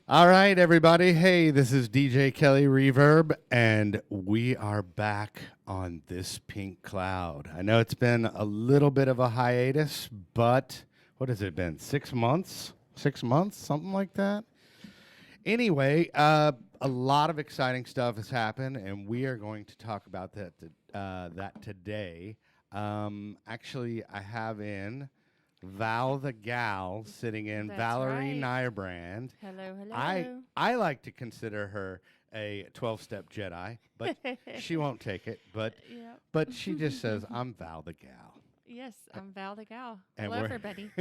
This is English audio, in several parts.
All right, everybody. Hey, this is DJ Kelly Reverb, and we are back on This Pink Cloud. I know it's been a little bit of a hiatus, but what has it been? 6 months? 6 months? Something like that? Anyway, a lot of exciting stuff has happened, and we are going to talk about that today. Actually, I have in Val the Gal sitting in. That's Valerie right. Nybrand. Hello, hello. I like to consider her a 12-step Jedi, but she won't take it. But Yep. but she just says, I'm Val the Gal. Yes, I'm Val the Gal. And hello, everybody.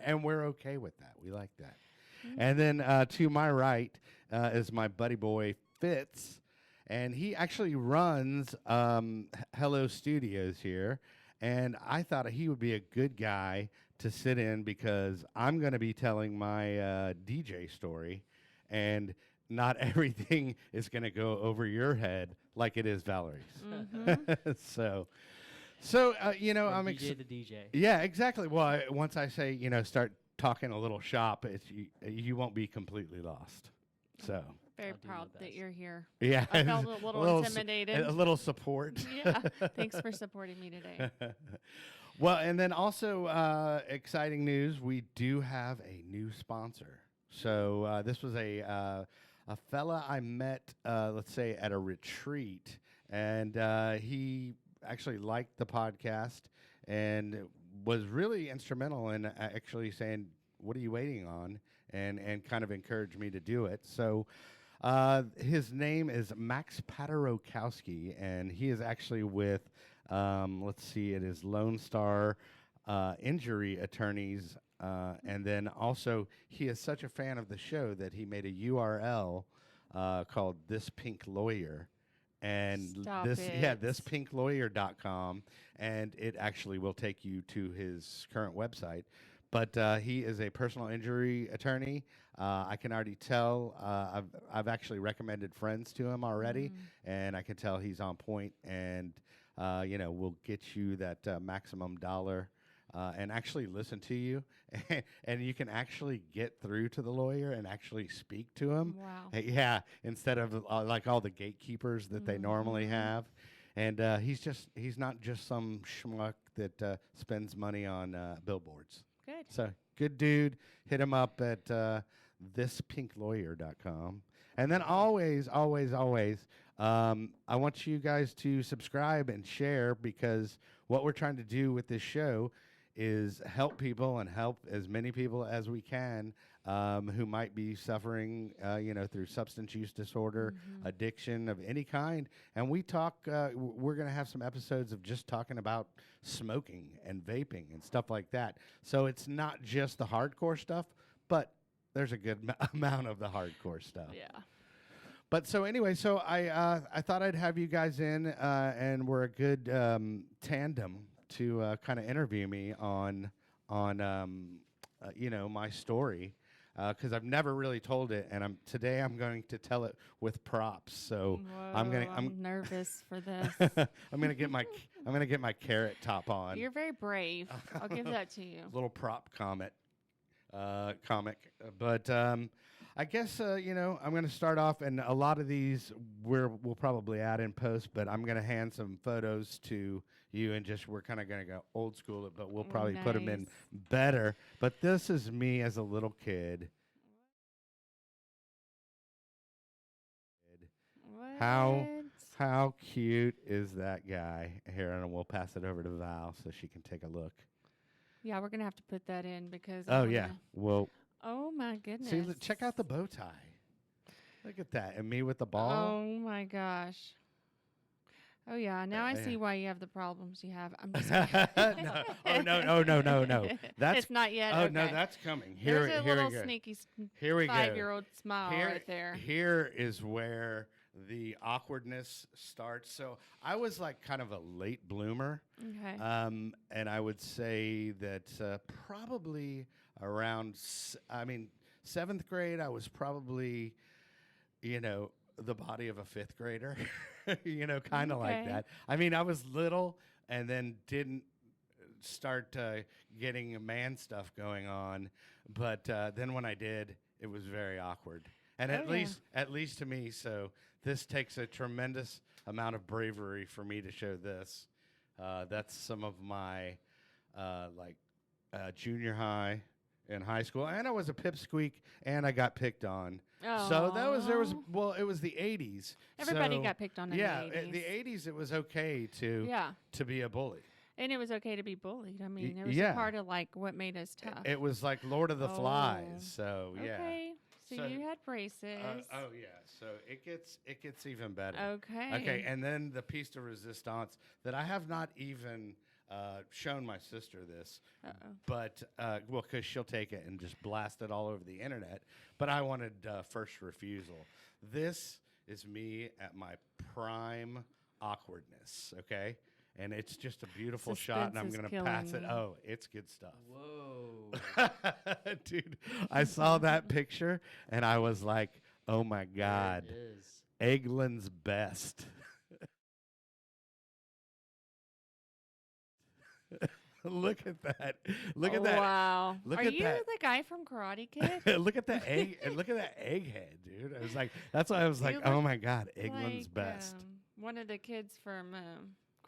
and we're okay with that. We like that. Mm-hmm. And then to my right is my buddy boy, Fitz. And he actually runs Hello Studios here. And I thought he would be a good guy to sit in because I'm going to be telling my DJ story, and not everything is going to go over your head like it is Valerie's. Mm-hmm. so you know, I'm DJ the DJ. Yeah, exactly. Well, once I say, you know, start talking a little shop, you won't be completely lost. So. Very proud that you're here. Yeah. I felt a little intimidated. A little support. Yeah. Thanks for supporting me today. Well, and then also exciting news, we do have a new sponsor. So this was a fella I met, let's say, at a retreat, and he actually liked the podcast and was really instrumental in actually saying, what are you waiting on? And kind of encouraged me to do it. So his name is Max Paderokowski, and he is actually with, let's see, it is Lone Star Injury Attorneys. And then also, he is such a fan of the show that he made a URL called This Pink Lawyer. And thispinklawyer.com, and it actually will take you to his current website. But he is a personal injury attorney. I can already tell. I've actually recommended friends to him already, and I can tell he's on point. And you know, we'll get you that maximum dollar, and actually listen to you, and you can actually get through to the lawyer and actually speak to him. Wow. Yeah, instead of like all the gatekeepers that they normally have. And he's not just some schmuck that spends money on billboards. Good. So, good dude. Hit him up at thispinklawyer.com. And then always, I want you guys to subscribe and share, because what we're trying to do with this show is help people and help as many people as we can who might be suffering, you know, through substance use disorder, addiction of any kind. And we talk, we're going to have some episodes of just talking about smoking and vaping and stuff like that. So it's not just the hardcore stuff, but there's a good amount of the hardcore stuff. Yeah. But so anyway, so I thought I'd have you guys in, and we're a good tandem to kind of interview me on you know, my story. Because I've never really told it, and today I'm going to tell it with props. So Whoa, I'm nervous for this. I'm gonna get my carrot top on. You're very brave. I'll give that to you. Little prop comic, but I guess you know, I'm gonna start off, and a lot of these we'll probably add in post, but I'm gonna hand some photos to you, and just we're kind of gonna go old school it, but we'll probably put them in better. But this is me as a little kid. What? How cute is that guy? Here, and we'll pass it over to Val so she can take a look. Yeah, we're gonna have to put that in because. Oh yeah, well. Oh my goodness! See, check out the bow tie. Look at that, and me with the ball. Oh my gosh! Oh yeah, now I see Yeah. why you have the problems you have. I'm just kidding. No. Oh no. That's it's not yet. oh Okay. no, that's coming. Here, There's a here little we go. sneaky Here we go. 5-year-old smile Here, right there. here is where the awkwardness starts. So I was like kind of a late bloomer, Okay. and I would say that probably around, I mean, 7th grade, I was probably, the body of a 5th grader, kind of like Okay. that. I mean, I was little and then didn't start getting man stuff going on, but then when I did, it was very awkward. And Oh, at yeah. least to me, so this takes a tremendous amount of bravery for me to show this. That's some of my junior high and high school, and I was a pipsqueak, and I got picked on. So it was the 80s. Everybody so got picked on in yeah, the 80s. the 80s it was okay to be a bully. And it was okay to be bullied. I mean, it was yeah. a part of like what made us tough. It was like Lord of the Oh. Flies. So yeah. Okay. So you had braces. Oh yeah. So it gets even better. Okay. Okay, and then the piece de resistance that I have not even shown my sister this, Uh-oh. but because she'll take it and just blast it all over the internet. But I wanted first refusal. This is me at my prime awkwardness. Okay, and it's just a beautiful shot, and I'm Suspense is gonna pass it. killing me. Oh, it's good stuff. Whoa. Dude, I saw that picture and I was like, oh my God, There it is. Eggland's best. Look at that. Look at that. Wow. Look Are at you that. the guy from Karate Kid? Look at the egg and look at that egghead, dude. I was like, that's why I was You like, look oh my God, Eggland's Like, best. one of the kids from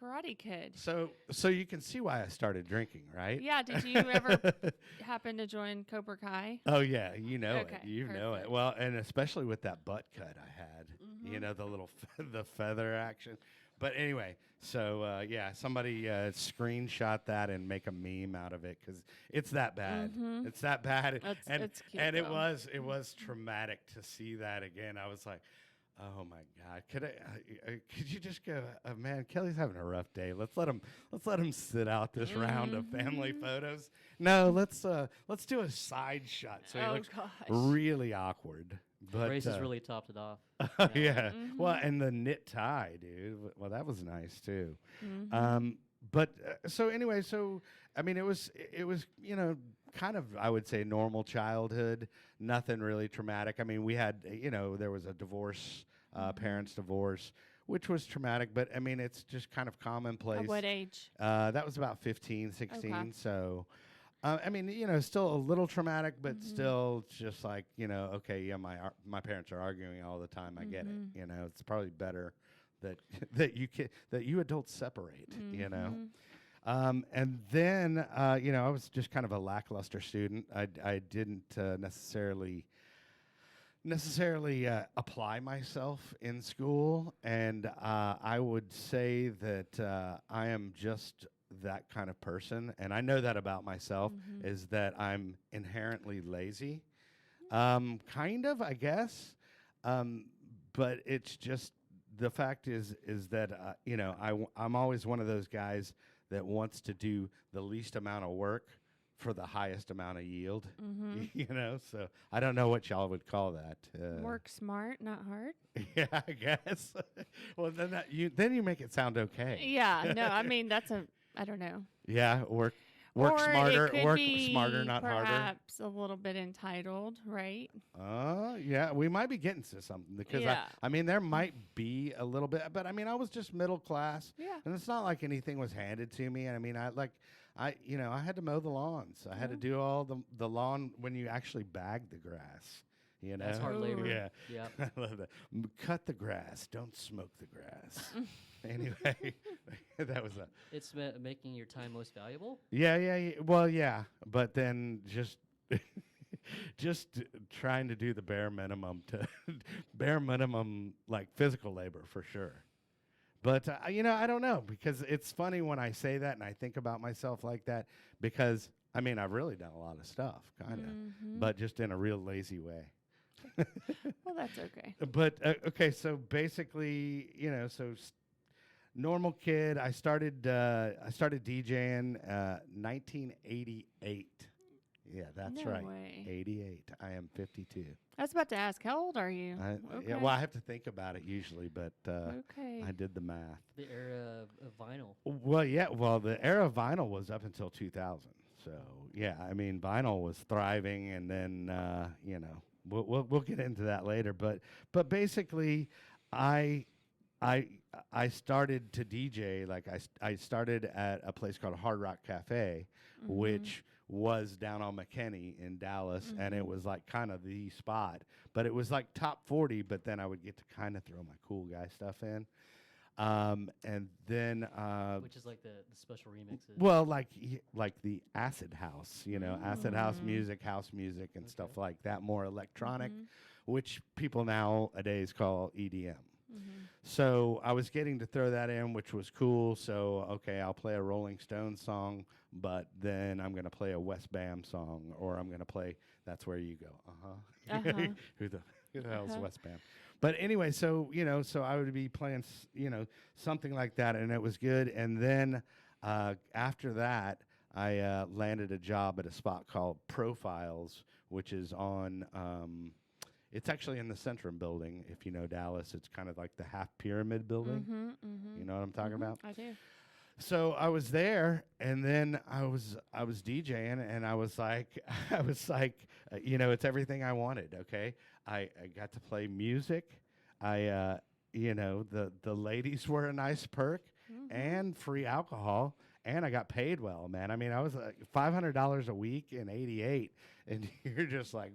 Karate Kid. So you can see why I started drinking, right? Yeah. Did you ever happen to join Cobra Kai? Oh yeah, you know Okay, it. You know it. perfect. Well, and especially with that butt cut I had, Mhm. the little the feather action. But anyway, so yeah, somebody screenshot that and make a meme out of it because it's that bad. Mhm. It's that bad. It's cute, and it though. was traumatic to see that again. I was like, oh my God, could you just go, man, Kelly's having a rough day. Let's let him sit out this round of family Mhm. photos. No, let's do a side shot so he Oh looks gosh. really awkward. But Braces really topped it off. yeah. Well, Mhm. and the knit tie, dude. Well, that was nice too. Mhm. But so anyway, so I mean, it was kind of, I would say, normal childhood. Nothing really traumatic. I mean, we had there was a divorce, parents' divorce, which was traumatic. But I mean, it's just kind of commonplace. At what age? That was about 15, 16. Okay. So. I mean, still a little traumatic, but Mhm. still just like, okay, yeah, my parents are arguing all the time. I get Mhm. it. It's probably better that that you adults separate. Mhm. And then I was just kind of a lackluster student. I didn't necessarily apply myself in school, and I would say that I am just that kind of person, and I know that about myself, Mhm. is that I'm inherently lazy, kind of, I guess, but it's just the fact is that I'm always one of those guys that wants to do the least amount of work for the highest amount of yield. Mhm. So I don't know what y'all would call that. Work smart, not hard. Yeah, I guess. Well, then you make it sound okay. Yeah. No, I mean I don't know. Yeah, work Or smarter, it could work be smarter, not harder. perhaps a little bit entitled, right? Yeah, we might be getting to something because Yeah. I mean there might be a little bit, but I mean I was just middle class, Yeah. and it's not like anything was handed to me. And I mean I had to mow the lawns. I had to Yeah. do all the lawn when you actually bag the grass. That's hard labor. Yeah. Yep. I love that. Cut the grass. Don't smoke the grass. Anyway, that was a. It's making your time most valuable. Yeah. Well, yeah, but then just trying to do the bare minimum like physical labor for sure. But I don't know, because it's funny when I say that and I think about myself like that, because I mean I've really done a lot of stuff, kind of, Mhm. but just in a real lazy way. Well, that's okay. But okay, so basically, normal kid. I started DJing 1988. Yeah, that's No right. way. 88. I am 52. I was about to ask, how old are you? Yeah, well, I have to think about it usually, but Okay. I did the math. The era of vinyl. Well, yeah. Well, the era of vinyl was up until 2000. So yeah, I mean, vinyl was thriving, and then we'll get into that later. But basically, I I started to DJ like I started at a place called Hard Rock Cafe, which was down on McKinney in Dallas, and it was like kind of the spot. But it was like top 40. But then I would get to kind of throw my cool guy stuff in. And then Which is like the special remixes. well, like the acid house, acid house music, and stuff like that, more electronic, which people nowadays call EDM. So I was getting to throw that in, which was cool. So okay, I'll play a Rolling Stones song, but then I'm gonna play a West Bam song, or I'm gonna play That's Where You Go. Who the hell's West Bam? But anyway, so so I would be playing, something like that, and it was good. And then after that, I landed a job at a spot called Profiles, which is on. It's actually in the Centrum building. If you know Dallas, it's kind of like the half pyramid building. You know what I'm talking about? I do. So I was there, and then I was DJing, and I was like, it's everything I wanted. Okay, I got to play music. The ladies were a nice perk, and free alcohol, and I got paid well, man. I mean, I was $500 a week in '88, and you're just like.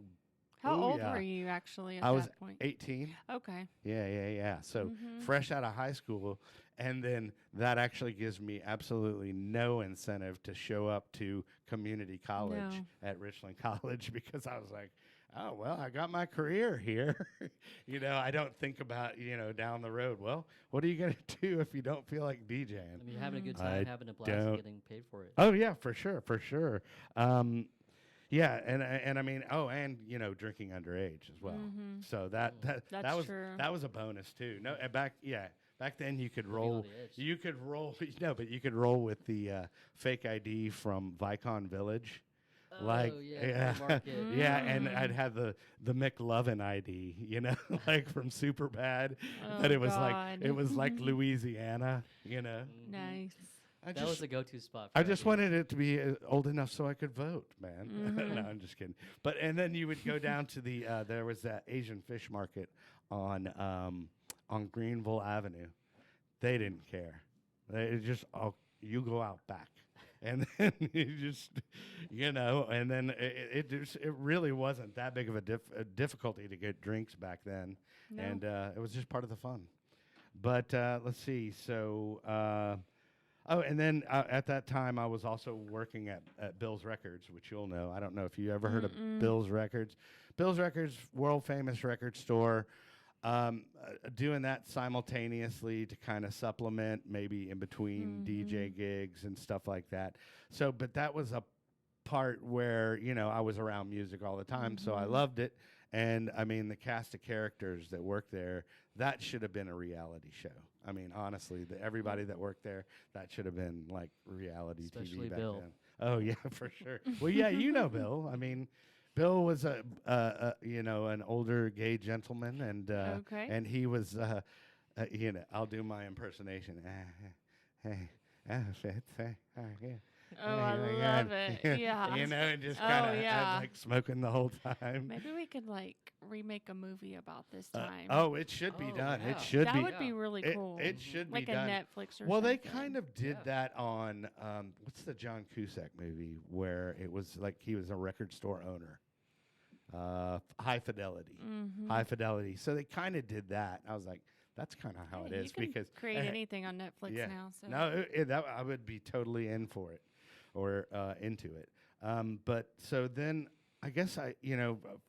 How old were you actually at I was that point? 18. Okay. Yeah. So fresh out of high school, and then that actually gives me absolutely no incentive to show up to community college at Richland College because I was like, oh, well, I got my career here. I don't think about, down the road. Well, what are you going to do if you don't feel like DJing? I mean, having a good time, having a blast, and getting paid for it. Oh, yeah, for sure. Yeah, and I mean, and drinking underage as well. So that was a bonus too. No, back then you could roll. You could roll. But you could roll with the fake ID from Vicon Village. Oh, yeah. Yeah, and I'd have the McLovin ID, like from Superbad, but it was like Louisiana, Nice. That was the go-to spot. I just wanted it to be old enough so I could vote, man. No, I'm just kidding. But and then you would go down to the there was that Asian fish market on Greenville Avenue. They didn't care. They just you go out back, and then you just and then it really wasn't that big of a difficulty to get drinks back then, and it was just part of the fun. But let's see, so. And then at that time, I was also working at Bill's Records, which you'll know. I don't know if you ever heard of Bill's Records. Bill's Records, world-famous record store. Doing that simultaneously to kind of supplement maybe in between DJ gigs and stuff like that. So, but that was a part where, I was around music all the time, so I loved it. And, I mean, the cast of characters that worked there, that should have been a reality show. I mean, honestly, everybody that worked there, that should have been like reality Especially TV back Bill. then. Oh yeah, for sure. Well, yeah, Bill. I mean, Bill was an older gay gentleman, and he was I'll do my impersonation. Hey, yeah. Oh, I love it. Yeah. And just kind of like smoking the whole time. Maybe we could like remake a movie about this time. It should be done. Yeah. It should that be. would be really cool. It should like be done. Like a Netflix or well, something. they kind of did that on what's the John Cusack movie where it was like he was a record store owner. High Fidelity. High Fidelity. So they kind of did that. I was like, that's kind of how it is you can because create anything on Netflix now. So. No, I would be totally in for it or into it. But so then I guess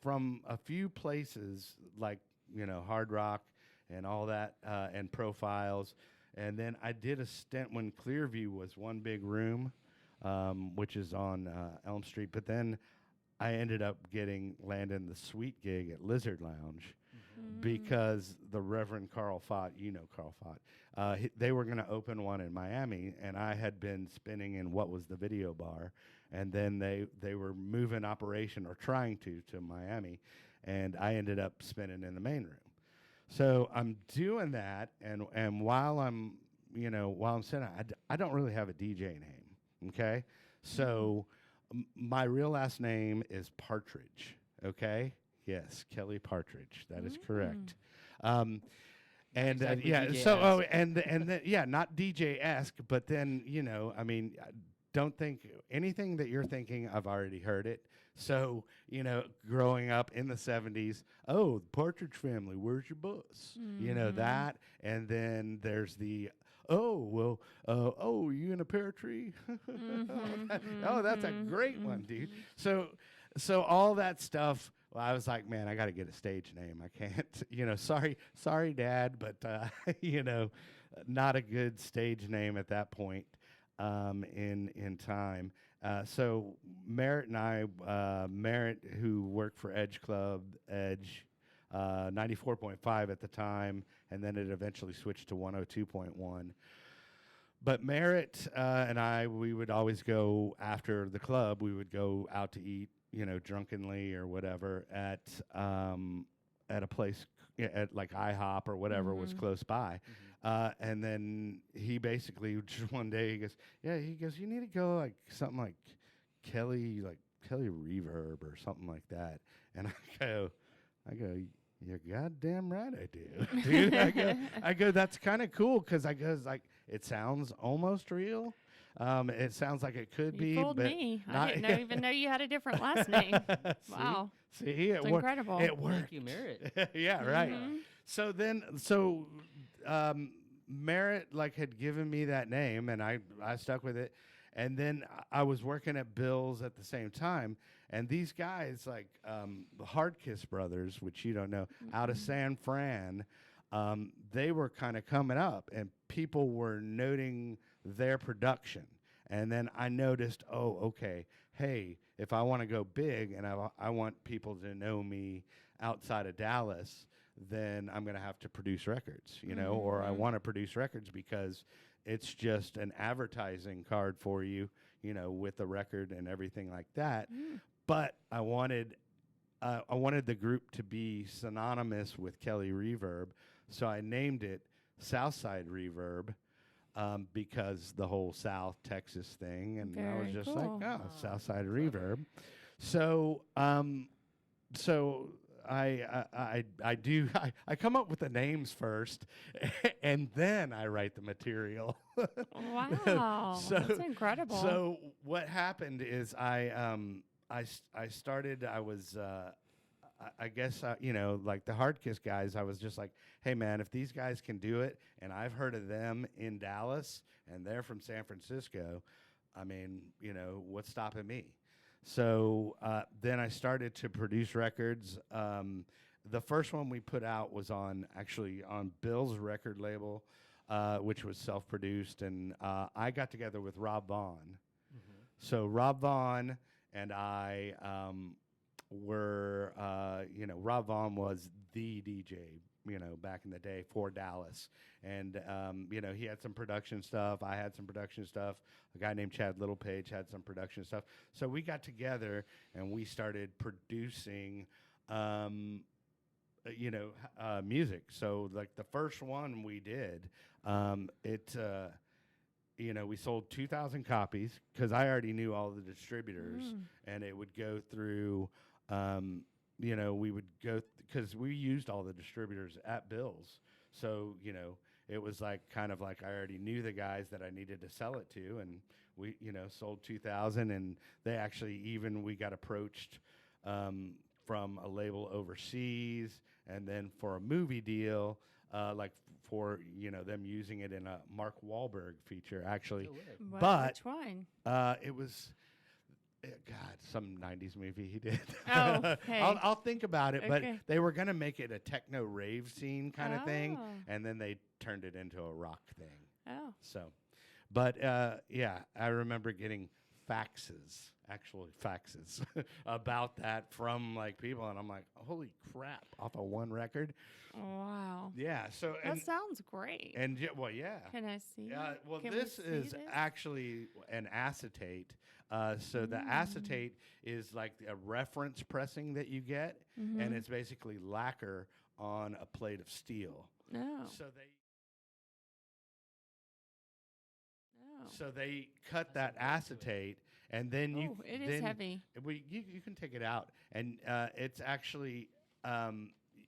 from a few places like, Hard Rock and all that and Profiles. And then I did a stint when Clearview was one big room, which is on Elm Street. But then I ended up landing the suite gig at Lizard Lounge. because the Reverend Carl Fott, Carl Fott, they were going to open one in Miami, and I had been spinning in what was the video bar, and then they were moving operation or trying to Miami, and I ended up spinning in the main room. So I'm doing that, and while I'm sitting, I don't really have a DJ name, okay? So my real last name is Partridge, okay? Yes, Kelly Partridge. That is correct. And Exactly yeah, DJ-esque. so and then yeah, not DJ-esque, but then I mean, don't think anything that you're thinking. I've already heard it. So growing up in the '70s, the Partridge Family, where's your bus? That, and then there's the you in a pear tree? Oh, that's a great one, dude. So all that stuff. Well, I was like, man, I got to get a stage name. I can't, sorry, Dad, but not a good stage name at that point in time. So Merritt and I, Merritt, who worked for Edge Club, Edge, 94.5 at the time, and then it eventually switched to 102.1. But Merritt and I, we would always go after the club. We would go out to eat, drunkenly or whatever at a place at like IHOP or whatever was close by. And then he basically just one day he goes, you need to go like something like Kelly Reverb or something like that. And I go, you're goddamn right I do, dude. I go, that's kind of cool because I goes like it sounds almost real. It sounds like it could be. Fooled but me. I didn't even know you had a different last name. Wow. See, it's incredible. It worked. Thank you, Merritt. Yeah, right. So then, Merritt had given me that name, and I stuck with it. And then I was working at Bill's at the same time, and these guys, the Hardkiss brothers, which you don't know, out of San Fran, they were kind of coming up, and people were noting their production. And then I noticed, okay, hey, if I want to go big and I want people to know me outside of Dallas, then I'm going to have to produce records, or I want to produce records because it's just an advertising card for you, with the record and everything like that. But I wanted the group to be synonymous with Kelly Reverb, so I named it Southside Reverb. Because the whole South Texas thing, and I was just like, Southside Reverb. So, I come up with the names first, and then I write the material. Wow, that's incredible. So what happened is I started. I was. I guess, like the Hardkiss guys, I was just like, hey, man, if these guys can do it, and I've heard of them in Dallas, and they're from San Francisco, I mean, what's stopping me? So then I started to produce records. The first one we put out was on Bill's record label, which was self-produced, and I got together with Rob Vaughn. So Rob Vaughn and I... Rob Vaughn was the DJ, back in the day for Dallas. And, he had some production stuff. I had some production stuff. A guy named Chad Littlepage had some production stuff. So we got together and we started producing, music. So the first one we did, we sold 2,000 copies because I already knew all the distributors, and it would go through, we would go because we used all the distributors at Bill's. So, it was kind of like I already knew the guys that I needed to sell it to, and we, sold 2,000, and they actually we got approached from a label overseas, and then for a movie deal, for them using it in a Mark Wahlberg feature, actually. Wow, but which one? It was some 90s movie he did. Oh, okay. I'll think about it, but Okay. they were going to make it a techno rave scene kind of thing, and then they turned it into a rock thing. Oh. So, but I remember getting faxes about that from like people, and I'm like, holy crap, off of one record. Wow. Yeah. So That sounds great. and well, yeah. Can I see? Well, Can we this see is this? actually an acetate. So the acetate is like a reference pressing that you get, and it's basically lacquer on a plate of steel. No. So they cut that acetate, and then you. It is heavy. You can take it out, and it's actually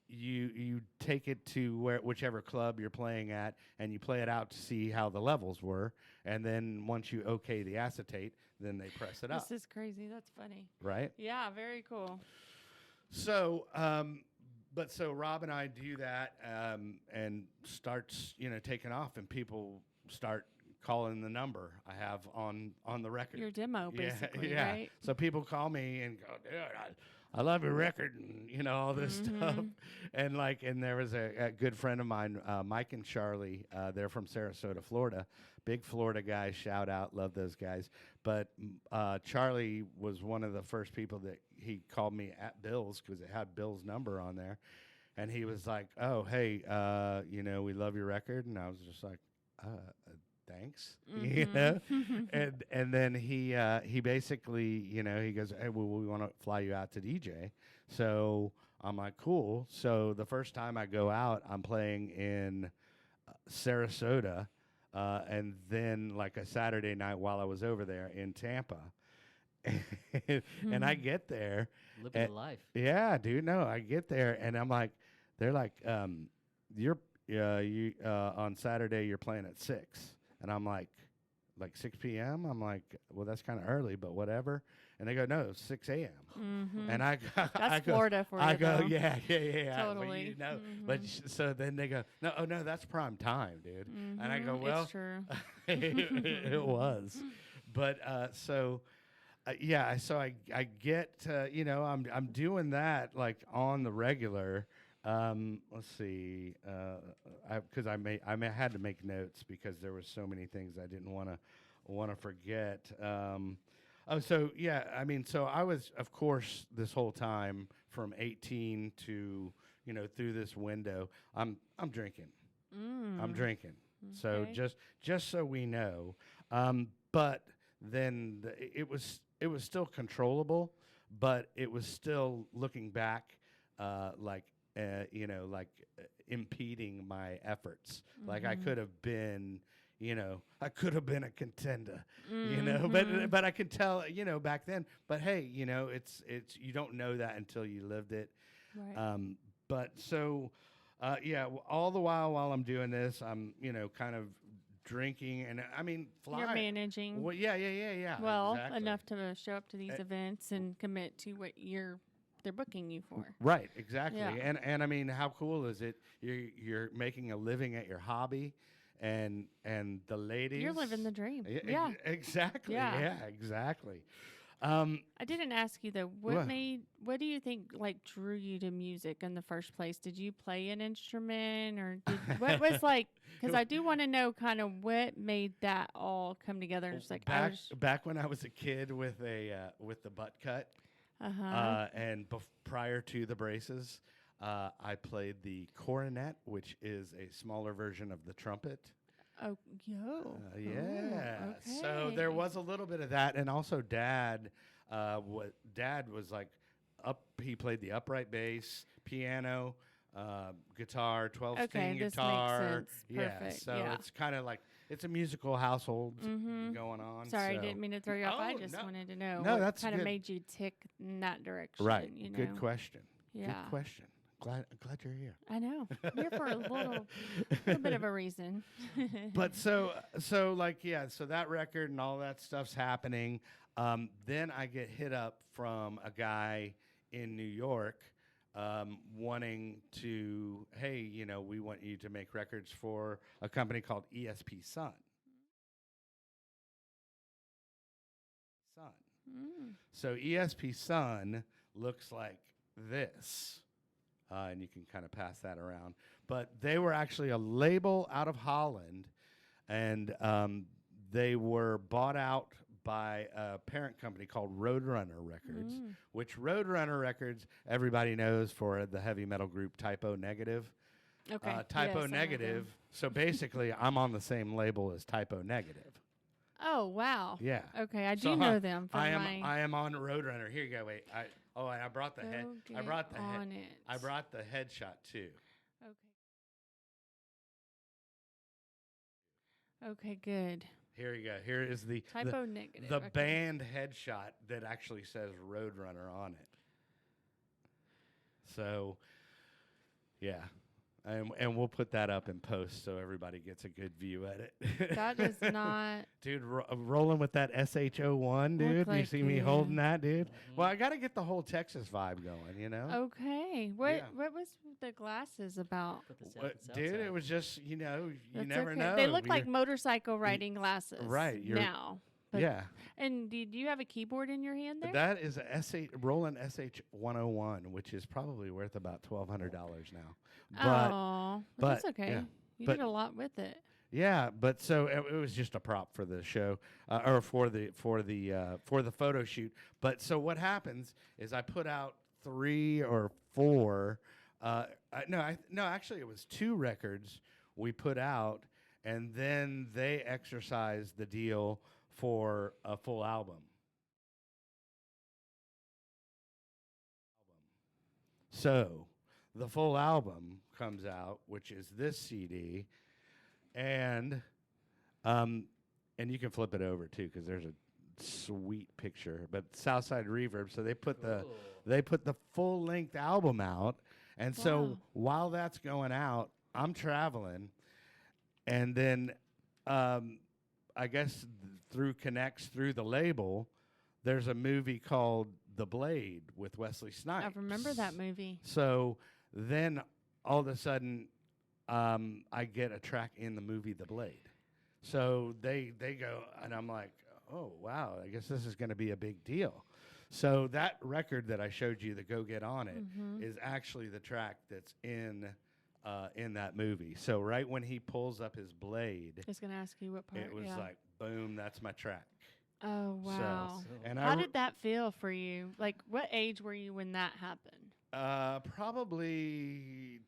you take it to whichever club you're playing at, and you play it out to see how the levels were, and then once you okay the acetate, then they press it up. This is crazy. That's funny. Right? Yeah, very cool. So, so Rob and I do that, and starts taking off, and people start calling the number I have on the record. Your demo, basically, yeah. right? So people call me and go, dude, I love your record, and all this stuff, and there was a good friend of mine, Mike and Charlie. They're from Sarasota, Florida. Big Florida guys. Shout out, love those guys. But Charlie was one of the first people that he called me at Bill's because it had Bill's number on there, and he was like, "Oh, hey, we love your record," and I was just like, thanks, and then he basically, he goes, hey, well, we want to fly you out to DJ. So I'm like, cool. So the first time I go out, I'm playing in Sarasota, and then like a Saturday night while I was over there in Tampa, and I get there, Living the life. Yeah, dude. No, I get there, and I'm like, they're like, you on Saturday you're playing at 6. And I'm like 6 p.m.? I'm like, well, that's kind of early, but whatever. And they go, no, 6 a.m. And I go, That's Florida for you, I go, though. yeah. Totally. But so then they go, no, that's prime time, dude. And I go, well, it's true. it was. But so I get, I'm doing that like on the regular. Let's see, because I had to make notes because there were so many things I didn't want to forget. So I was, of course, this whole time from 18 to through this window, I'm drinking. I'm drinking. So just so we know, but then it was still controllable, but it was still looking back, impeding my efforts. Like I could have been, I could have been a contender, but I could tell, back then. But hey, it's you don't know that until you lived it. Right. But so, all the while I'm doing this, I'm, kind of drinking, and I mean, flying. You're managing. Well, yeah. Well, exactly. enough to show up to these events and commit to what they're booking you for. Right, exactly. Yeah. And I mean, how cool is it? You're making a living at your hobby, and the ladies. You're living the dream. Yeah. Exactly. Yeah. Yeah, exactly. I didn't ask you though. What? What do you think like drew you to music in the first place? Did you play an instrument, or what was like? Because I do want to know kind of what made that all come together. It's like back when I was a kid with the butt cut. And prior to the braces, I played the cornet, which is a smaller version of the trumpet. Oh, Yeah. okay. So there was a little bit of that, and also Dad was like he played the upright bass, piano, guitar, 12-string this guitar. makes sense. Perfect. So it's kind of like it's a musical household going on. Sorry, so. I didn't mean to throw you off. I just no. wanted to know No, what that's kind of good. made you tick in that direction. Right. You know? Good question. Yeah. Good question. Glad you're here. I know. I'm here for a little bit of a reason. But so that record and all that stuff's happening. Then I get hit up from a guy in New York wanting to, hey, we want you to make records for a company called ESP Sun. So ESP Sun looks like this. And you can kind of pass that around. But they were actually a label out of Holland, and they were bought out by a parent company called Roadrunner Records, which Roadrunner Records everybody knows for the heavy metal group Typo Negative. Okay. Typo Yes, I know Negative. them. So basically, I'm on the same label as Typo Negative. Oh wow. Yeah. Okay, I So, do know them from I am my. I am on Roadrunner. Here you go. Wait. I brought the head. Go I brought get the head. on it. I brought the headshot too. Okay. Okay, good. Here you go. Here is the Typo Negative. the okay. band headshot that actually says Roadrunner on it. So, yeah. And we'll put that up in post so everybody gets a good view at it. That is not. Dude, rolling with that SH01, dude. Look You like see me you. holding that, dude? Well, I got to get the whole Texas vibe going, you know? Okay. What Yeah. what was the glasses about? Put the south What, and south dude, side. it was just, you That's never okay. know. They look You're- like motorcycle riding glasses. right, you're- now. But- yeah. And do you have a keyboard in your hand there? That is a Roland SH101, which is probably worth about $1,200 now. But oh, but, that's okay. yeah, You but- did a lot with it. yeah, but so it was just a prop for the show, or for the photo shoot. But so what happens is I put out 3 or 4. Actually it was 2 records we put out, and then they exercised the deal for a full album. So the full album comes out, which is this CD, and you can flip it over too because there's a sweet picture. But Southside Reverb, so they put the full length album out, and so Wow. while that's going out, I'm traveling, and then I guess through connects through the label, there's a movie called The Blade with Wesley Snipes. I remember that movie. So then all of a sudden, I get a track in the movie The Blade. So they go, and I'm like, oh, wow, I guess this is going to be a big deal. So that record that I showed you, the Go Get On It, is actually the track that's in that movie. So right when he pulls up his blade, I was going to ask you what part. it was yeah. like, boom, that's my track. Oh, wow. And How did that feel for you? Like, what age were you when that happened? Probably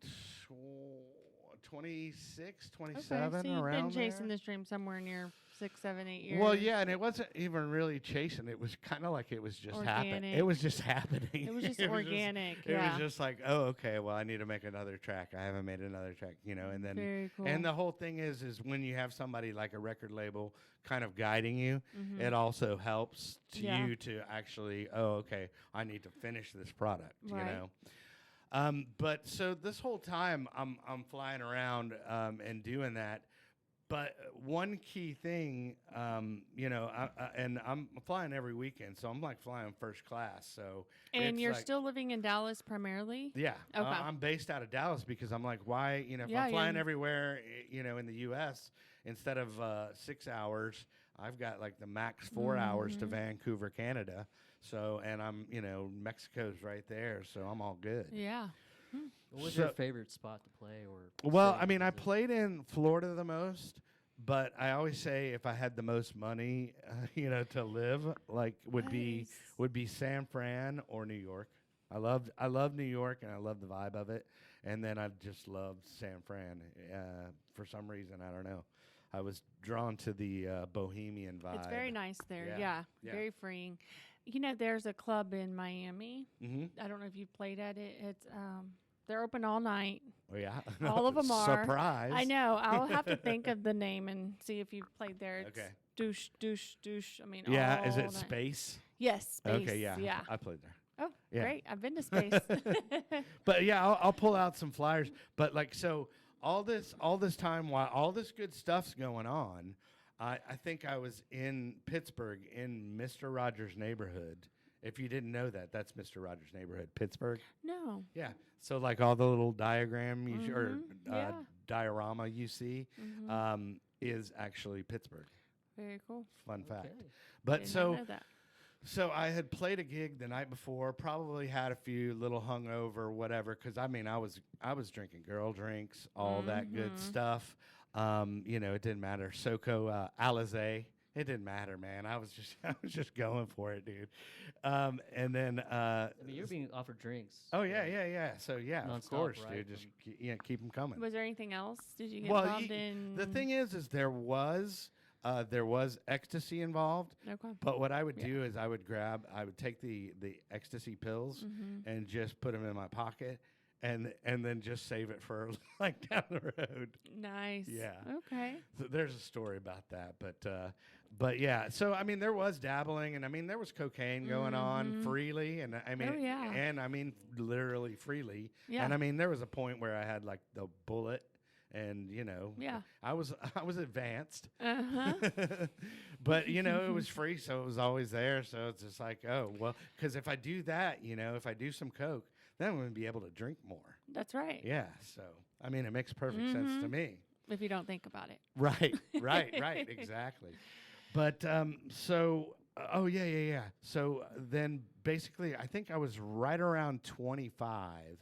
26, 27, Okay, so you've around been chasing there. this dream somewhere near 6, 7, 8 years. Well, yeah, and it wasn't even really chasing. It was kind of like it was just happening. Organic. It was just happening. It was just organic. It yeah. was just like, oh, okay, well, I need to make another track. I haven't made another track, and then Very cool. and the whole thing is when you have somebody like a record label kind of guiding you, Mhm. it also helps to Yeah. you to actually, oh, okay, I need to finish this product, Right. But so this whole time I'm flying around and doing that. But one key thing, and I'm flying every weekend, so I'm like flying first class. So And it's you're like- still living in Dallas primarily? yeah. Okay. I'm based out of Dallas because I'm like, why? If Yeah, I'm flying yeah. everywhere, in the U.S. instead of 6 hours, I've got like the max 4 hours to Mhm. Vancouver, Canada. So, and I'm, Mexico's right there, so I'm all good. Yeah. What was So- your favorite spot to play? Or Well, stay? I mean, I Was it- played in Florida the most, but I always say if I had the most money, to live, like would be San Fran or New York. I love New York and I love the vibe of it, and then I just loved San Fran for some reason. I don't know. I was drawn to the bohemian vibe. It's very nice there. Yeah, Yeah. yeah. Very freeing. There's a club in Miami. Mm-hmm. I don't know if you've played at it. It's they're open all night. Oh yeah. All of 'em are. Surprise. I know. I'll have to think of the name and see if you've played there. It's Okay. douche. I mean, Yeah. Is all it night. Space? Yes, Space. Okay. Yeah. Yeah. I played there. Oh, Yeah. great. I've been to Space. But yeah, I'll pull out some flyers. But like, so all this time while all this good stuff's going on, I think I was in Pittsburgh in Mr. Rogers' neighborhood. If you didn't know that, that's Mr. Rogers' neighborhood, Pittsburgh. No. Yeah. So like all the little diagram or yeah. diorama you see Mhm. is actually Pittsburgh. Very cool. Fun fact. Okay. But Did not so know that. So I had played a gig the night before, probably had a few little hungover, whatever. Because I mean, I was drinking girl drinks, all that good Mhm. stuff. It didn't matter. Soko Alizé, It didn't matter, man. I was just I was just going for it, dude. And then I mean, you're being offered drinks. oh yeah, like, yeah, yeah. So yeah, of nonstop, course, right, dude. Just from- keep them coming. Was there anything else? Did you get Well, involved in? the thing is there was ecstasy involved. Okay. But what I would Yeah. do is I would take the ecstasy pills Mm-hmm. and just put them in my pocket, and then just save it for like down the road. Nice. Yeah. Okay. So there's a story about that, but yeah. So I mean, there was dabbling, and I mean, there was cocaine going on Mhm. freely, and I mean, yeah. and I mean, literally freely. Yeah. And I mean, there was a point where I had like the bullet, and Yeah. I was advanced, Uh huh. but it was free, so it was always there. So it's just like, oh well, because if I do that, if I do some coke, then I'm gonna be able to drink more. That's right. Yeah. So I mean, it makes perfect sense to Mhm. me. If you don't think about it. Right, right, exactly. But so oh yeah. So then basically, I think I was right around 25,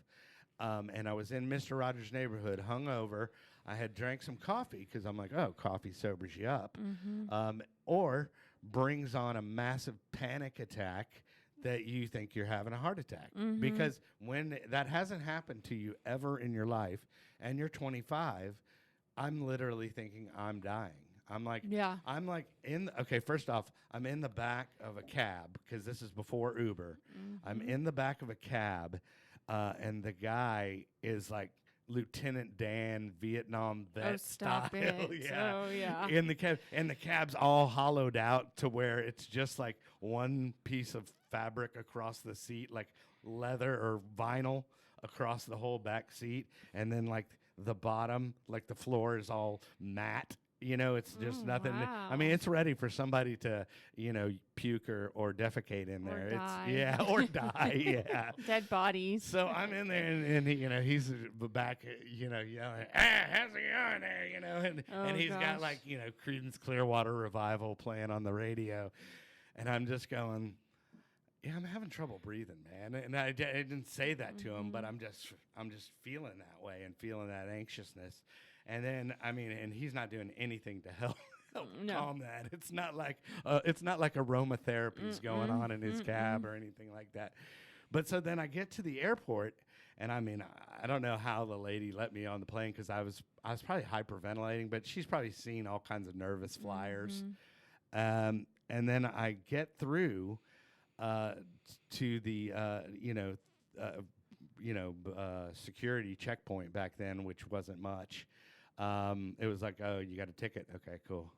and I was in Mister Rogers' neighborhood, hungover. I had drank some coffee because I'm like, oh, coffee sobers you up, Mm-hmm. or brings on a massive panic attack that you think you're having a heart attack. Mhm. Because when that hasn't happened to you ever in your life, and you're 25. I'm literally thinking I'm dying. I'm like, Yeah. okay, first off, I'm in the back of a cab because this is before Uber. I'm Mhm. in the back of a cab, and the guy is like Lieutenant Dan, Vietnam vet Oh, stop style. it. Yeah. Oh, yeah. In the cab, and the cab's all hollowed out to where it's just like one piece of fabric across the seat, like leather or vinyl across the whole back seat, and then like the bottom, like the floor is all matte. It's just Oh, nothing. I mean, wow. it's ready for somebody to, puke or defecate in Or there. die. It's yeah, or die. Yeah. Dead bodies. So I'm in there, and he's back, yelling, how's it going there, and Oh, he's got gosh. like, Creedence Clearwater Revival playing on the radio, and I'm just going, yeah, I'm having trouble breathing, man, and I didn't say that to him, but I'm just feeling that way and feeling that anxiousness, and then I mean, and he's not doing anything to help. No. Calm that. It's not like aromatherapy's going on in his cab or anything like that. But so then I get to the airport, and I mean, I don't know how the lady let me on the plane because I was probably hyperventilating, but she's probably seen all kinds of nervous flyers. Mhm. And then I get through to the security checkpoint back then, which wasn't much. It was like, oh, you got a ticket? Okay, cool.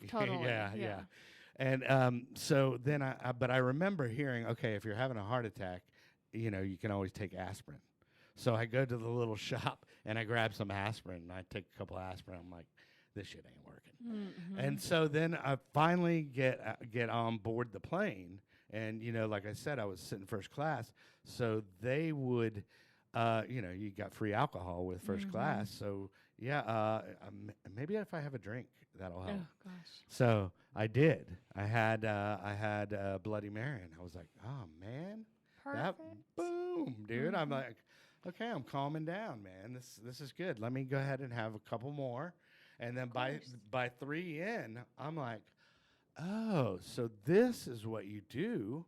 Totally, yeah. yeah. And so then but I remember hearing, okay, if you're having a heart attack, you can always take aspirin. So I go to the little shop and I grab some aspirin, and I take a couple aspirin. I'm like, this shit ain't working. Mhm. And so then I finally get on board the plane, and like I said, I was sitting first class, so they would, you got free alcohol with first class. So yeah, maybe if I have a drink, that'll help. Oh gosh. So I did. I had a Bloody Mary, and I was like, oh man, that Perfect. boom, dude. I'm Mhm. like, okay, I'm calming down, man. This is good. Let me go ahead and have a couple more. And then by 3 in, I'm like, oh, so this is what you do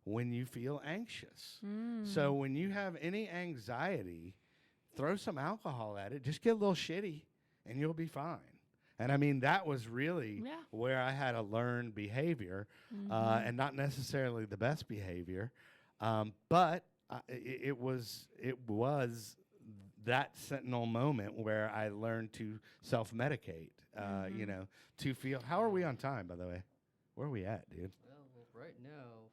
when you feel anxious. So when you have any anxiety, throw some alcohol at it. Just get a little shitty, and you'll be fine. And I mean, that was really Yeah. where I had to learn behavior, and not necessarily the best behavior, but it was that sentinel moment where I learned to self-medicate. To feel. How are we on time, by the way? Where are we at, dude? Well, right now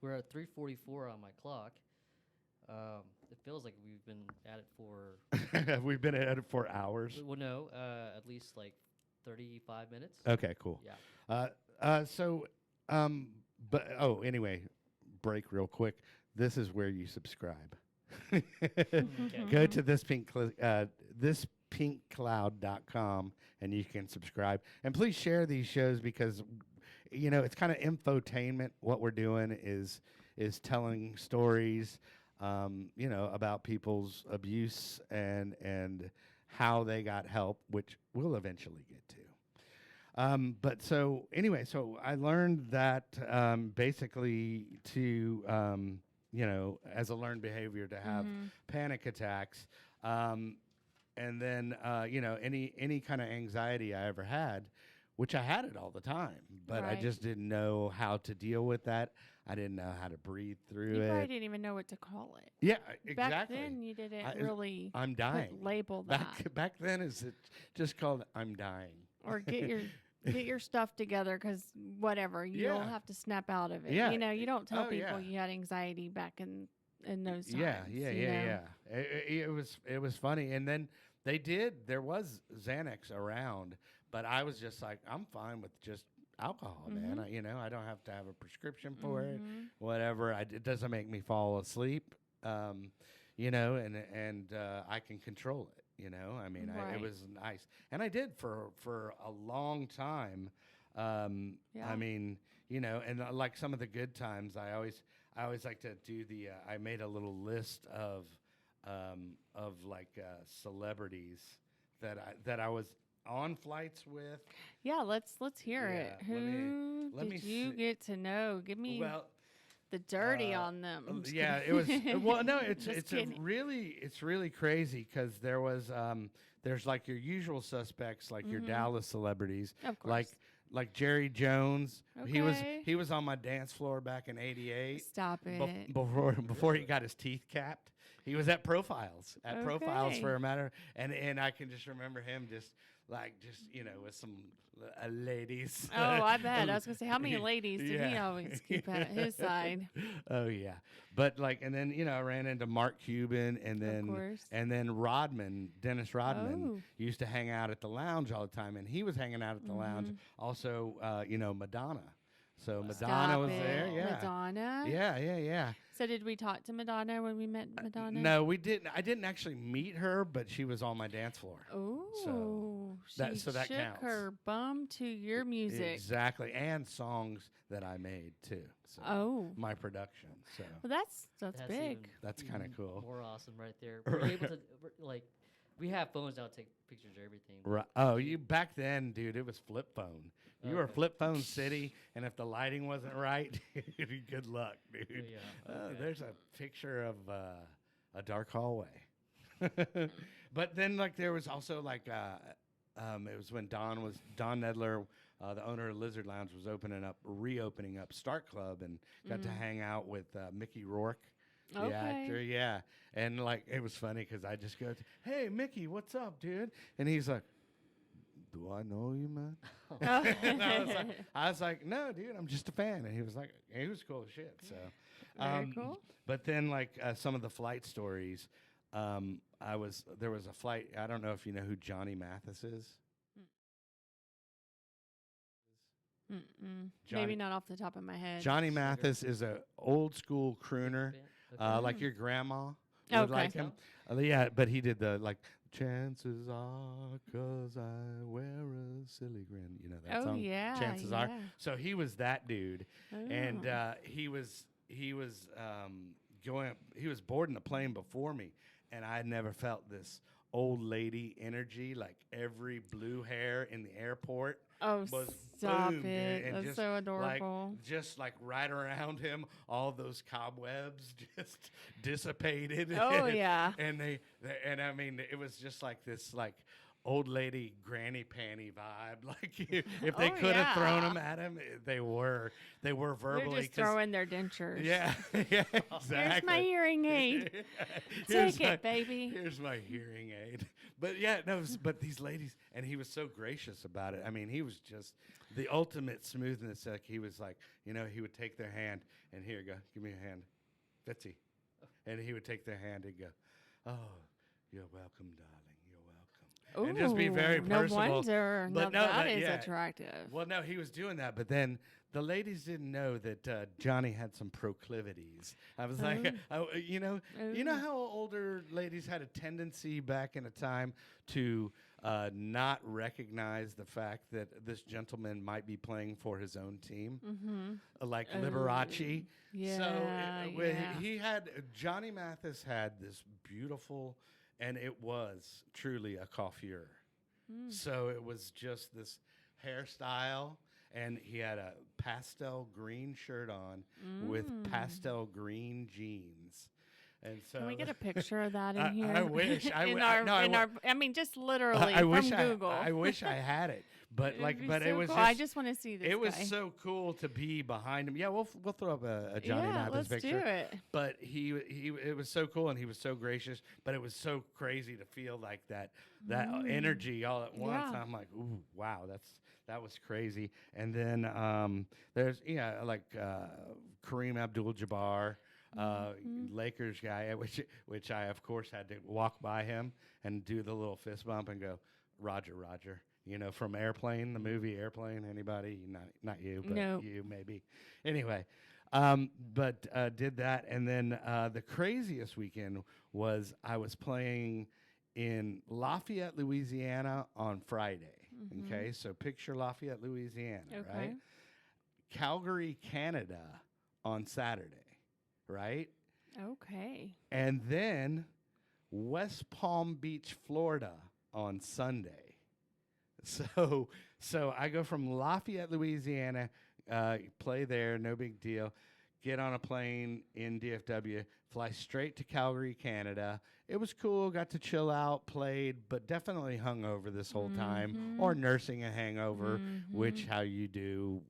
we're at 3:44 on my clock. It feels like we've been at it for We've been at it for hours. well, no, at least like 35 minutes. Okay, cool. Yeah. Anyway, break real quick. This is where you subscribe. Okay. Go to thispinkcloud.com and you can subscribe. And please share these shows because it's kind of infotainment. What we're doing is telling stories about people's abuse and how they got help, which we'll eventually get to. But so anyway, so I learned that basically to as a learned behavior to have Mhm. panic attacks, and then any kind of anxiety I ever had, which I had it all the time, but I Right. just didn't know how to deal with that. I didn't know how to breathe through You probably it. didn't even know what to call it. Yeah, Back exactly. then, you didn't I- really I'm dying. label that. Back then, is it just called "I'm dying"? Or get your stuff together because whatever, you'll Yeah. have to snap out of it. Yeah. You know, you don't tell Oh, people yeah. you had anxiety back in those times. Yeah, you know? It was funny, and then they did. There was Xanax around, but I was just like, I'm fine with just alcohol, man. I don't have to have a prescription for it. Mhm. Whatever. It doesn't make me fall asleep. And I can control it. It Right. was nice, and I did for a long time. Yeah. And like some of the good times, I always like to do the. I made a little list of like celebrities that I was on flights with. Yeah, let's hear it. Yeah, Who let me did you see- get to know? Give me Well, the dirty on them. I'm just yeah, kidding. it was. Well, no, it's Just it's kidding. really crazy because there's like your usual suspects, like your Mhm. Dallas celebrities, Of course. like Jerry Jones. Okay. He was on my dance floor back in '88. Stop it. Before he got his teeth capped, he was at Profiles Okay. for a matter, and I can just remember him just with some ladies. Oh, I bet. I was gonna say, how many ladies did he Yeah. always keep at his side? Oh yeah, but and then I ran into Mark Cuban, and course. then Dennis Rodman Oh. used to hang out at the lounge all the time, and he was hanging out at the lounge. Also, Madonna. So Madonna Stop was it. there. Yeah. Madonna. Yeah. So did we talk to Madonna when we met Madonna? No, we didn't. I didn't actually meet her, but she was on my dance floor. Oh, that- she so that shook counts. her bum to your music. Exactly, and songs that I made too. So Oh, my production. So well, that's big. even that's kind of cool. more awesome right there. We're able to we have phones now to take pictures of everything. Right. Oh, you back then, dude, it was flip phone. You were Okay. flip phone city, and if the lighting wasn't right, good luck, dude. Yeah. Oh, Okay. there's a picture of a dark hallway. But then, there was also it was when Don Nedler, the owner of Lizard Lounge, was reopening up Start Club, and got to hang out with Mickey Rourke, the Okay. actor. Yeah, and it was funny because I just go, "Hey, Mickey, what's up, dude?" And he's like, "Do I know you, man?" And I was like, "No, dude, I'm just a fan." And he was cool as shit. So, Very cool. But then, some of the flight stories, there was a flight. I don't know if you know who Johnny Mathis is. Mm-mm. Johnny- Maybe not off the top of my head. Johnny Singer. Mathis is a old school crooner, Okay. like your grandma would Okay. like him. Yeah, but he did the chances are 'cause I wear a silly grin. You know that Oh song. yeah. Chances are. yeah. So he was that dude, and Oh. he was going. He was boarding the plane before me, and I had never felt this old lady energy. Like every blue hair in the airport Oh, was stop boom, dude, it. and That's just, so adorable. just right around him, all those cobwebs just dissipated. Oh, yeah. and and I mean, it was just this old lady granny panty vibe. If they Oh, could have thrown yeah. them at him, they were verbally. They're just 'cause- throwing their dentures. Yeah, yeah, exactly. Here's my hearing aid. Here's Take it, baby. Here's my hearing aid. But yeah, no, but these ladies, and he was so gracious about it. I mean, he was just the ultimate smoothness. He was he would take their hand and here, go, give me a hand, Betsy, and he would take their hand and go, "Oh, you're welcome, darling. You're welcome," and just be very Ooh, no personal. wonder. But Now no, that is yeah. attractive. Well, no, he was doing that, but then the ladies didn't know that Johnny had some proclivities. I was like, you know how older ladies had a tendency back in a time to not recognize the fact that this gentleman might be playing for his own team, like Liberace. Yeah, So Johnny Mathis had this beautiful, and it was truly a coiffure. So it was just this hairstyle, and he had a pastel green shirt on with pastel green jeans. And so Can we get a picture of that in I here? wish. I mean, just literally I from wish Google. I wish I had it, but It'd be but so it was cool. just, I just want to see this. it was guy. so cool to be behind him. Yeah, we'll throw up a Johnny yeah, Mathis let's picture. do it. But he it was so cool, and he was so gracious. But it was so crazy to feel like that energy all at once. Yeah. I'm like, ooh, wow, that was crazy. And then there's like Kareem Abdul-Jabbar. Lakers guy, which I of course had to walk by him and do the little fist bump and go, Roger, Roger. From Airplane, the movie Airplane. Anybody? Not you, but No. you maybe. Anyway, but did that, and then the craziest weekend was I was playing in Lafayette, Louisiana on Friday. Okay, so picture Lafayette, Louisiana, right? Calgary, Canada on Saturday. Right? Okay. And then West Palm Beach, Florida on Sunday. So I go from Lafayette, Louisiana, play there, no big deal. Get on a plane in DFW, fly straight to Calgary, Canada. It was cool, got to chill out, played, but definitely hungover this whole time, or nursing a hangover, which how you do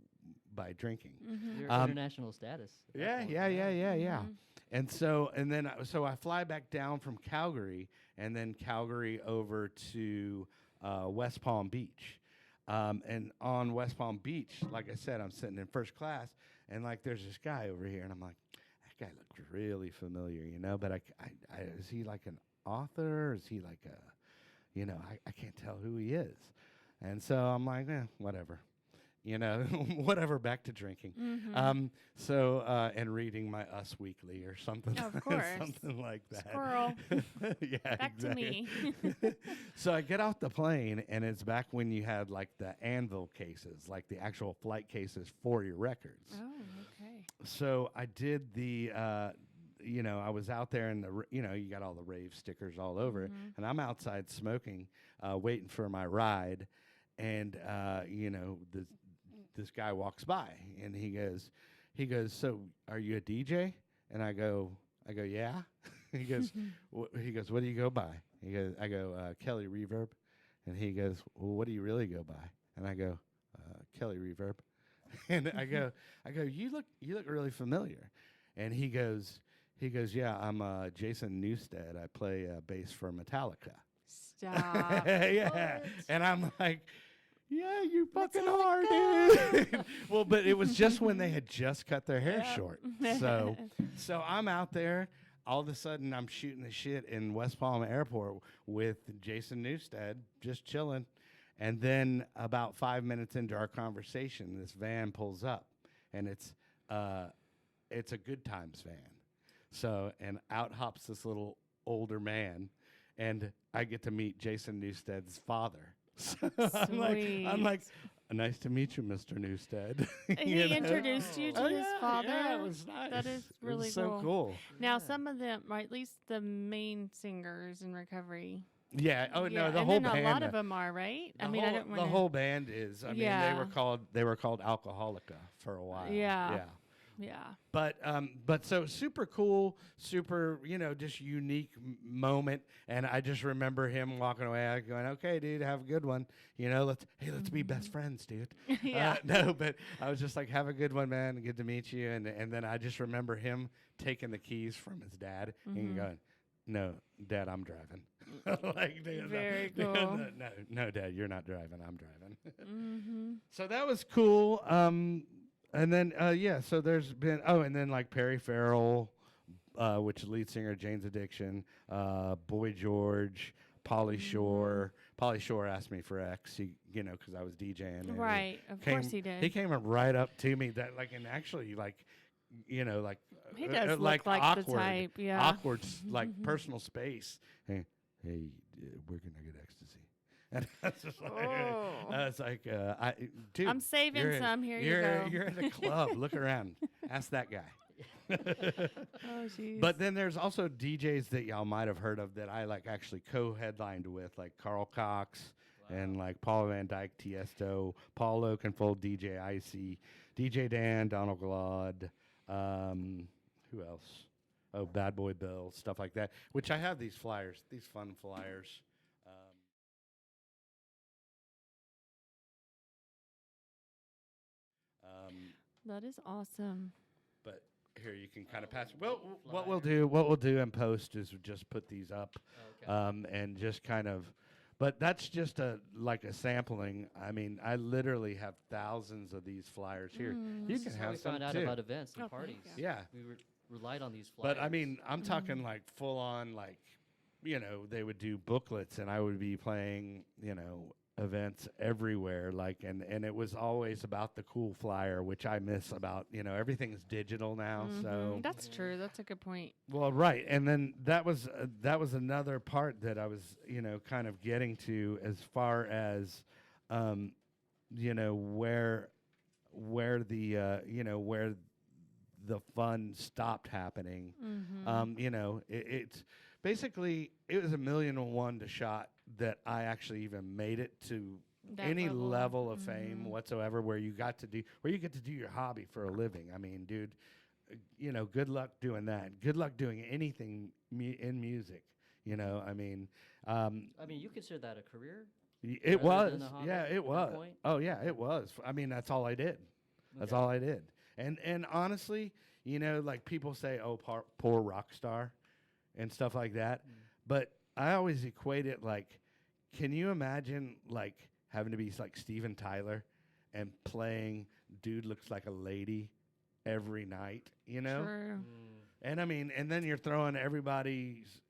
by drinking. Your international status. at that point. Yeah. And so I fly back down from Calgary, and then Calgary over to West Palm Beach. And on West Palm Beach, like I said, I'm sitting in first class, and like there's this guy over here, and I'm like, that guy looks really familiar, But I is he like an author? Or is he like I can't tell who he is. And so I'm like, whatever. Whatever, back to drinking. And reading my Us Weekly or something. Of course. Something like that. Squirrel. Yeah, Back to me. So I get off the plane, and it's back when you had like the anvil cases, like the actual flight cases for your records. Oh, okay. So I did the, I was out there, and you got all the Rave stickers all over it, and I'm outside smoking, waiting for my ride, and this guy walks by, and he goes, so are you a DJ? And I go, yeah. He goes, what do you go by? I go, Kelly Reverb. And he goes, well, what do you really go by? And I go, Kelly Reverb. And I go, you look really familiar. And he goes, yeah, I'm Jason Newsted. I play bass for Metallica. Stop. Yeah. What? And I'm like, yeah, you fucking are, dude. Well, but it was just when they had just cut their hair short. So I'm out there. All of a sudden, I'm shooting the shit in West Palm Airport with Jason Newsted, just chilling. And then about 5 minutes into our conversation, this van pulls up, and it's a Good Times van. So, and out hops this little older man, and I get to meet Jason Newsted's father. So I'm like, nice to meet you, Mr. Newsted. He introduced you to his father. Yeah, it was nice. That is really it was so cool. Now, some of them, or at least the main singers in recovery. Yeah. Oh no, the and whole then band. A lot of them are, right? I mean, I don't want the whole band is. I mean, Yeah. they were called Alcoholica for a while. Yeah. Yeah. Yeah. But so super cool, super, just unique moment. And I just remember him walking away going, okay, dude, have a good one. Let's be best friends, dude. Yeah. No, but I was just like, have a good one, man. Good to meet you. And then I just remember him taking the keys from his dad and going, no, Dad, I'm driving. Like, dude, Very cool. No, Dad, you're not driving. I'm driving. So that was cool. And then, so there's been, and then like Perry Farrell, which is lead singer of Jane's Addiction, Boy George, Pauly Shore. Pauly Shore asked me for X, because I was DJing. And Right, of course he did. He came up right up to me, and actually, he does like look like awkward, the type, yeah. awkward, like personal space. Hey, we're gonna get ecstasy. And I was just like, I was like, dude, I'm saving some. Here you go. You're in a club. Look around. Ask that guy. Oh, jeez. But then there's also DJs that y'all might have heard of that I actually co-headlined with, like Carl Cox and like Paul Van Dyke, Tiesto, Paul Oakenfold, DJ Icy, DJ Dan, Donald Glaude, who else? Oh, Bad Boy Bill, stuff like that. Which I have these flyers, these fun flyers. That is awesome. But here you can kind of pass. Well, what we'll do in post is just put these up, Oh, okay. and just kind of. But that's just like a sampling. I mean, I literally have thousands of these flyers here. Mm. You This can is how have we some found out too. about events and Oh, thank parties. you. Yeah, We relied on these flyers. but I mean, I'm talking like full on, like, they would do booklets, and I would be playing, events everywhere, like, and it was always about the cool flyer, which I miss about, everything's digital now, so. That's true. That's a good point. Well, right, and then that was another part that I was, kind of getting to as far as, where the fun stopped happening. It's basically it was 1,000,001 to shot that I actually even made it to That any level. level of fame whatsoever, where you get to do your hobby for a living. I mean, dude, good luck doing that. Good luck doing anything in music. I mean, you consider that a career? it rather was, than a hobby yeah, at it that was. point? Oh yeah, it was. I mean, that's all I did. That's Okay. all I did. And honestly, like people say, oh, poor rock star, and stuff like that. But I always equate it like, can you imagine like having to be like Steven Tyler and playing "Dude Looks Like a Lady" every night? True. And I mean, and then you're throwing everybody's,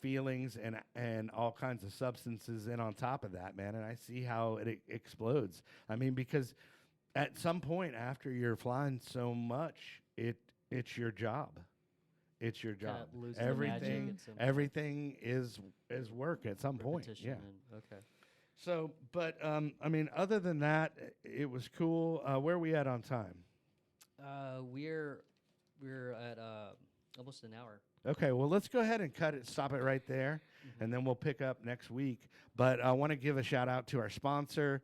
feelings and all kinds of substances in on top of that, man. And I see how it explodes. I mean, because at some point after you're flying so much, it's your job. It's your job. Loses the magic Everything at some point. everything is work at some point. Repetition Yeah. okay. So, but I mean, other than that, it was cool. Where are we at on time? We're at almost an hour. Okay, well, let's go ahead and stop it right there, and then we'll pick up next week. But I want to give a shout out to our sponsor.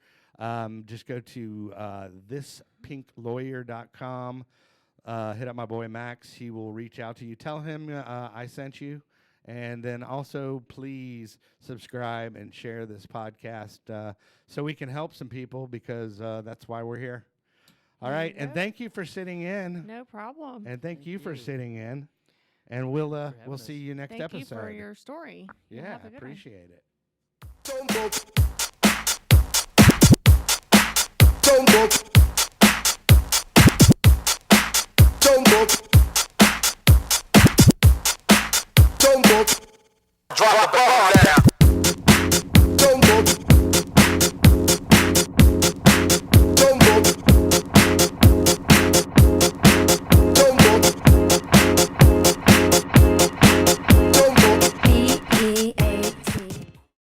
Just go to thispinklawyer.com. Hit up my boy Max. He will reach out to you. Tell him I sent you. And then also, please subscribe and share this podcast so we can help some people, because that's why we're here. All right, and thank you for sitting in. No problem. And thank you for you. sitting in. And we'll having see us. you next Thank episode. you for your story. You Yeah, have a good one. appreciate it. Don't go. Don't go. Don't go. Drop a bomb.